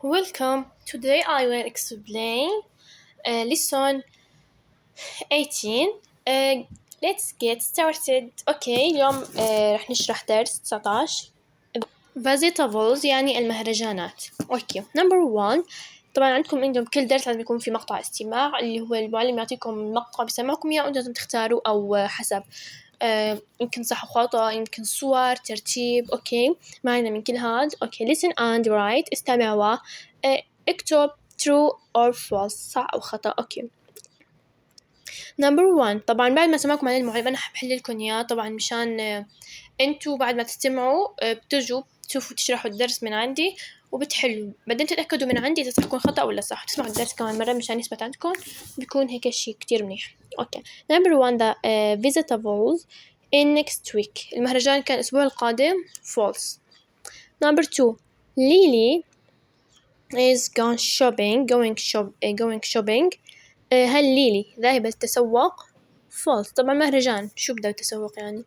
Welcome. Today I will explain lesson 18. Let's get started. اليوم رح نشرح درس 19 vegetables يعني المهرجانات. Number 1. طبعا عندكم كل درس لازم يكون في مقطع استماع اللي هو المعلم يعطيكم مقطع بيسمعكم إياه وأنتم لازم تختاروا أو حسب يمكن صح وخطأ، يمكن صور ترتيب. معنا من كل هاد. listen and write. استمع و اكتب true or false، صح أو خطأ. Number 1. طبعا بعد ما سمعكم عن المعلم أنا حبحل لكم إياه طبعا مشان انتوا بعد ما تستمعوا بتجوا تشوفوا تشرحوا الدرس من عندي وبتحلوا، بعدين تتأكدوا من عندي إذا تكون خطأ ولا صح، تسمعوا الدرس كمان مرة مشان يثبت عندكم، بيكون هيك شيء كتير منيح. Number 1. The vegetables in next week. المهرجان كان الأسبوع القادم. False. Number 2. Lily is going shopping. هل ليلي ذاهبة للتسوق؟ False. طبعا مهرجان شو بدها تسوق يعني.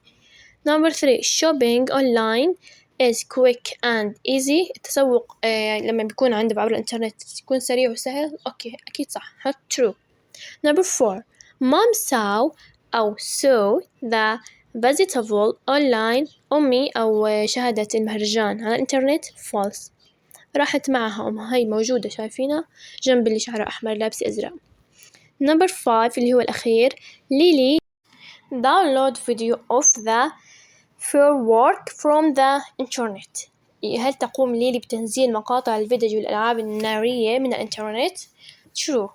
Number 3. Shopping online is quick and easy. التسوق لما بيكون عبر الإنترنت يكون سريع وسهل. أكيد صح. True. Number 4. Mom saw the vegetable online. أمي شاهدت المهرجان على الإنترنت. False. راحت معها أمها، هاي موجودة شايفينها جنب اللي شعرها أحمر لابسة أزرق. Number 5 اللي هو الأخير. Lily download video of the firework from the internet. هل تقوم ليلي بتنزيل مقاطع الفيديو والألعاب النارية من الإنترنت؟ True.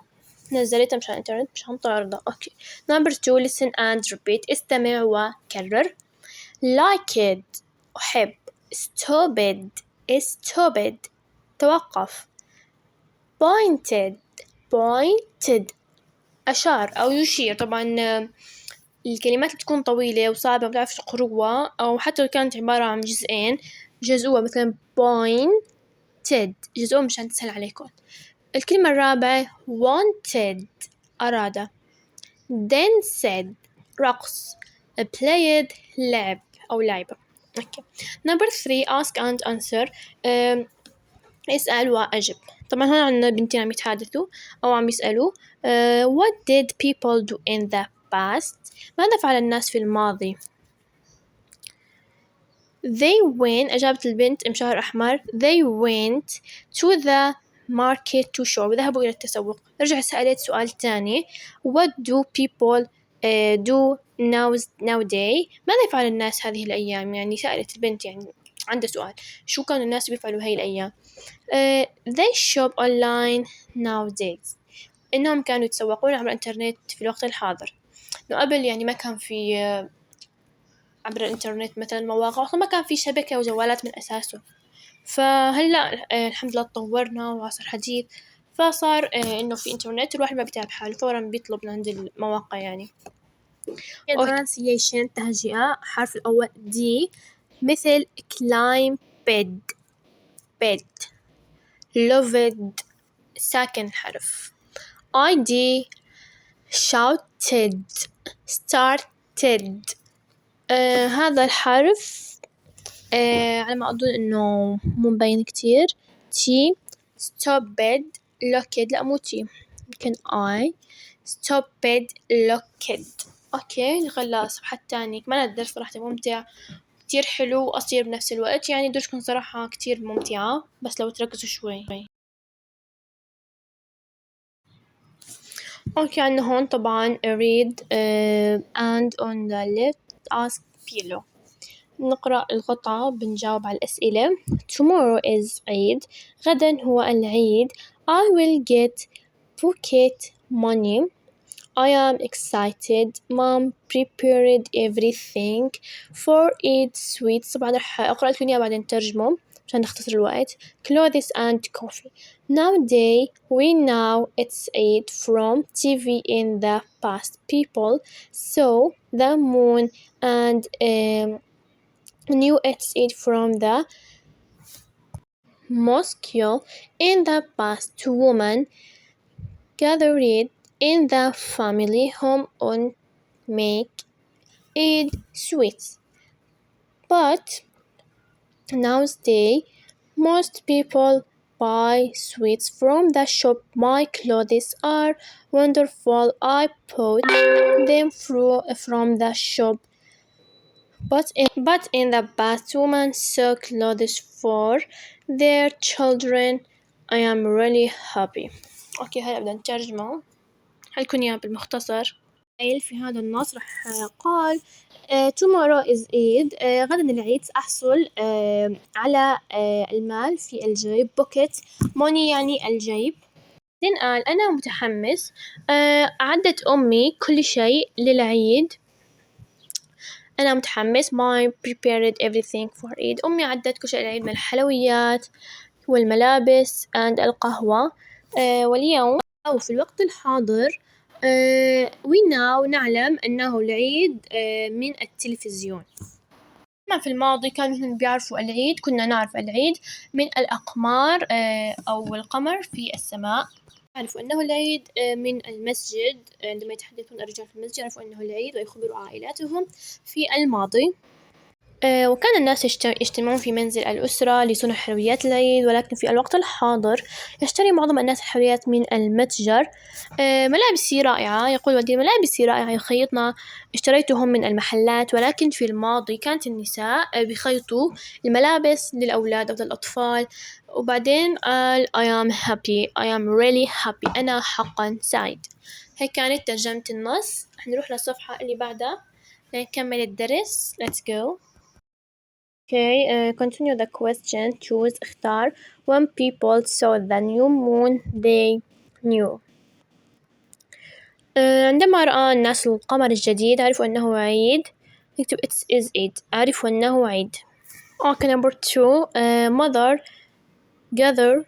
نزلتها مشان الإنترنت مشان تعرضها. Number 2. listen and repeat. استمع وكرر. Like it أحب. Stupid توقف. Pointed أشار أو يشير. طبعا الكلمات اللي تكون طويلة وصعبة مبتعرفش تقروها أو حتى لو كانت عبارة عن جزئين جزءوها مثلا pointed جزءوها مشان تسهل عليكم. الكلمة الرابعة wanted أراد. danced رقص. played لعب أو لعبة. Number 3. ask and answer. اسأل وأجب. طبعا هون عنا بنتين عم يتحدثوا أو عم يسألوا what did people do in the past. ماذا فعل الناس في الماضي؟ they went. أجابت البنت مشهر أحمر. they went to the market to shop. ذهبوا إلى التسوق. رجعت سألت سؤال تاني what do people do nowadays. ماذا يفعل الناس هذه الأيام؟ يعني سألت البنت يعني عندها سؤال شو كانوا الناس بيفعلوا هاي الأيام. they shop online nowadays. إنهم كانوا يتسوقون عبر الإنترنت في الوقت الحاضر. قبل يعني ما كان في عبر الإنترنت مثلا مواقع، أصلا ما كان في شبكة وجوالات من أساسه. فهلا الحمد لله تطورنا وعصر حديث، فصار إنه في إنترنت الواحد ما بيتعب حاله فورا بيطلب من عند المواقع يعني. pronunciation تهجئة. حرف الأول D مثل climb bed loved ساكن الحرف. ID shouted started. هذا الحرف على ما أظن إنه مو مبين كتير. T stopped locked. لا مو T يمكن I stopped locked. خلاص صفحة تانية. كمان الدرس صراحة ممتع كتير حلو وقصير بنفس الوقت، يعني دروسكم صراحة كتير ممتعة بس لو تركزوا شوي. عندنا هون طبعا read and on the left ask below. نقرأ القطعة بنجاوب على الأسئلة. Tomorrow is Eid. غدا هو العيد. I will get pocket money. I am excited. Mom prepared everything for Eid sweets. طبعا رح أقرأ لكم إياها بعدين ترجمه عشان نختصر الوقت. Clothes and coffee. Nowadays we know it's Eid from TV in the past. People saw the moon and knew it's Eid from the mosque in the past. Women gathered in the family home and make Eid sweets. But nowadays most people buy sweets from the shop. My clothes are wonderful. I bought them from the shop. But in the past, women sew clothes for their children. I am really happy. أوكي هلا بدنا نترجمه. هلكن إياه بالمختصر. في هذا النص رح قال tomorrow is Eid. غدا العيد سأحصل على المال في الجيب. pocket money يعني الجيب. بعدين قال أنا متحمس. أعدت أمي كل شيء للعيد. أنا متحمس. my prepared everything for Eid. أمي عدت كل شيء للعيد من الحلويات والملابس and القهوة. واليوم أو في الوقت الحاضر we now نعلم أنه العيد من التلفزيون. أما في الماضي كانوا بيعرفوا العيد، كنا نعرف العيد من الأقمار أو القمر في السماء. يعرفوا أنه العيد من المسجد، عندما يتحدثون الرجال في المسجد يعرفوا أنه العيد ويخبروا عائلاتهم في الماضي. وكان الناس يجتمعون في منزل الأسرة لصنع حلويات العيد، ولكن في الوقت الحاضر يشتري معظم الناس الحلويات من المتجر. ملابسي رائعة، يقول والدي ملابسي رائعة يخيطنا، اشتريتهم من المحلات. ولكن في الماضي كانت النساء بيخيطوا الملابس للأولاد أو للأطفال. وبعدين قال I am happy. I am really happy. أنا حقا سعيد. هيك كانت ترجمة النص. نروح للصفحة اللي بعدها نكمل الدرس. Let's go. Okay, continue the question. Choose اختار. When people saw the new moon they knew. عندما رأى الناس القمر الجديد عرفوا أنه عيد. نكتب it is Eid. عرفوا أنه عيد. Okay, number 2. mother gathered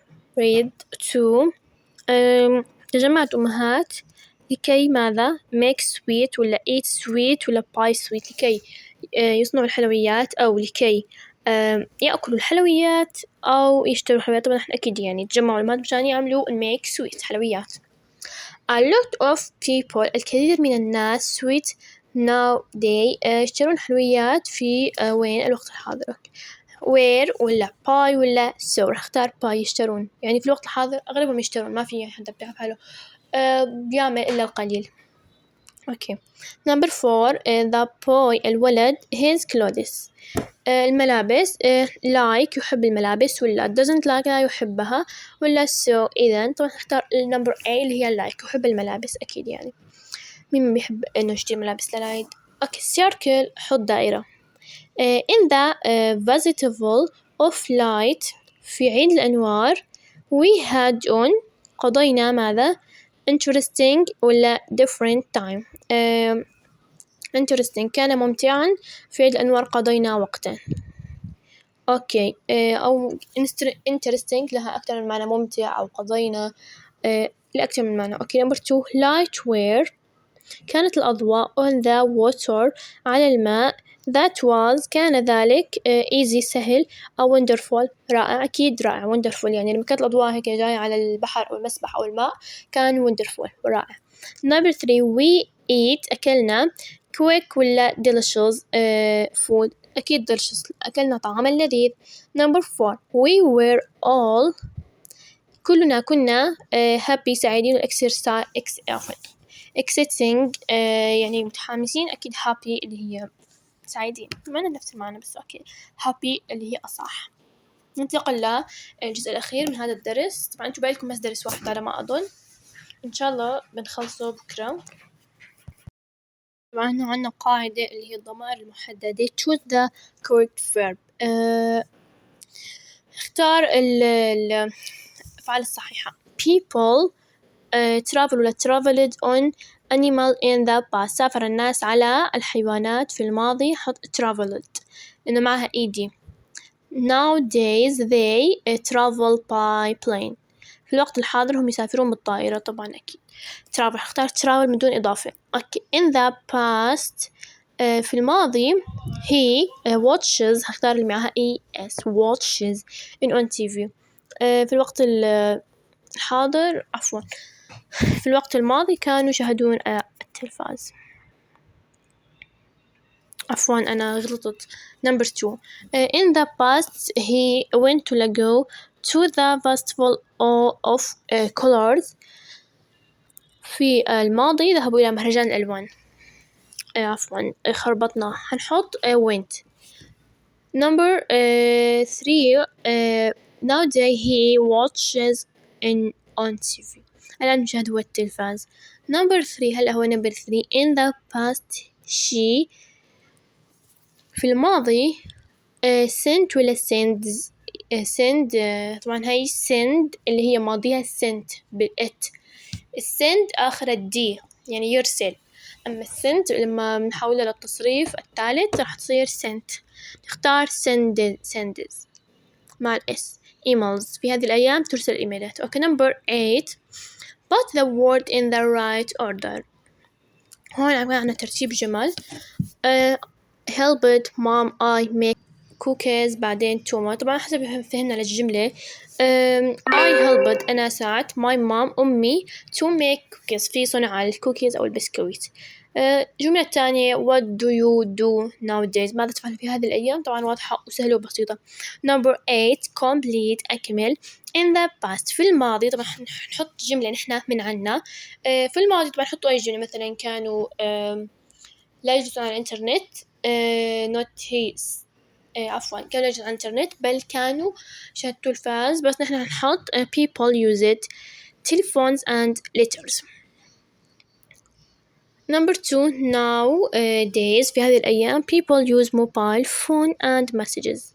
to. تجمعت أمهات لكي ماذا؟ make sweet ولا eat sweet ولا buy sweet. لكي يصنعوا الحلويات أو لكي يأكلوا الحلويات أو يشتروا الحلويات. طبعا احنا أكيد يعني تجمعوا المهات مشان يعملوا make sweet حلويات. A lot of people الكثير من الناس sweet nowadays يشترون حلويات في وين الوقت الحاضر. where ولا buy ولا so. رح اختار buy يشترون، يعني في الوقت الحاضر أغلبهم يشترون، ما في حدا بيعرف حاله بيعمل إلا القليل. Okay. Number 4. The boy الولد his clothes. الملابس like يحب الملابس ولا doesn't like لا يحبها ولا so. إذا طبعا نختار number A اللي هي like يحب الملابس أكيد، يعني مين بيحب إنه يشتري ملابس للعيد. Okay. circle حط دائرة. in the festival of light في عيد الأنوار we had on قضينا ماذا؟ interesting ولا different time. interesting كان ممتعا. في عيد الأنوار قضينا وقتا. أوكي. أو interesting لها أكثر من معنى، ممتع أو قضينا لأكثر من معنى. أوكي. number 2. light where كانت الأضواء on the water على الماء. that was كان ذلك easy سهل أو wonderful رائع. أكيد رائع wonderful، يعني لما كانت الأضواء هيك جاية على البحر أو المسبح أو الماء كان wonderful رائع. number 3. we eat أكلنا quick ولا delicious food. أكيد delicious أكلنا طعاما لذيذ. number 4. we were all كلنا كنا happy سعيدين. exciting يعني متحمسين. أكيد happy اللي هي سعيدين، معنا نفس المعنى بس أوكي. happy اللي هي أصح. ننتقل للجزء الأخير من هذا الدرس. طبعا أنتوا باقي لكم بس درس واحد على ما أظن، إن شاء الله بنخلصه بكرة. طبعا عندنا قاعدة اللي هي الضمائر المحددة. choose the correct verb. اختار الأفعال الصحيحة. people travel ولا traveled on animal in the past. سافر الناس على الحيوانات في الماضي، حط traveled لأنه معها ed. nowadays they travel by plane. في الوقت الحاضر هم يسافرون بالطائرة. طبعا أكيد travel، اختار travel من دون إضافة. okay. in the past في الماضي he watches، هختار اللي معها es watches on TV. في الوقت الحاضر عفوا في الوقت الماضي كانوا يشاهدون التلفاز. عفوا أنا غلطت. number 2. in the past he went to go to the festival of colors. في الماضي ذهبوا إلى مهرجان الألوان. عفوا خربطنا، هنحط went. Number 3 nowadays he watches on TV. الآن يشاهد هو التلفاز. Number 3 هلا هو number 3 in the past she. في الماضي sent ولا sends. send طبعا هاي send اللي هي ماضيها sent بالإت. السند آخر الدي يعني يرسل. أما السند لما بنحولها للتصريف الثالث راح تصير sent. نختار sends مع الإس. emails في هذه الأيام ترسل إيميلات. أوكي number 8 put the word in the right order. هون عنا ترتيب جمل. helped mom I make cookies بعدين توما. طبعا حسب فهمنا للجملة. I helped أنا ساعدت my mom أمي to make cookies في صنع الكوكيز أو البسكويت. الجملة الثانية what do you do nowadays ماذا تفعل في هذه الأيام. طبعا واضحة وسهلة وبسيطة. number 8 complete أكمل in the past في الماضي. طبعا نحط جملة نحنا من عنا. في الماضي طبعا نحطوا أي جملة مثلا كانوا لا يجلسون على الإنترنت. not his عفوا كانوا يجلسون على الإنترنت بل كانوا شاهدوا التلفاز. بس نحن هنحط people use it telephones and letters. number 2 now days في هذه الأيام people use mobile phone and messages.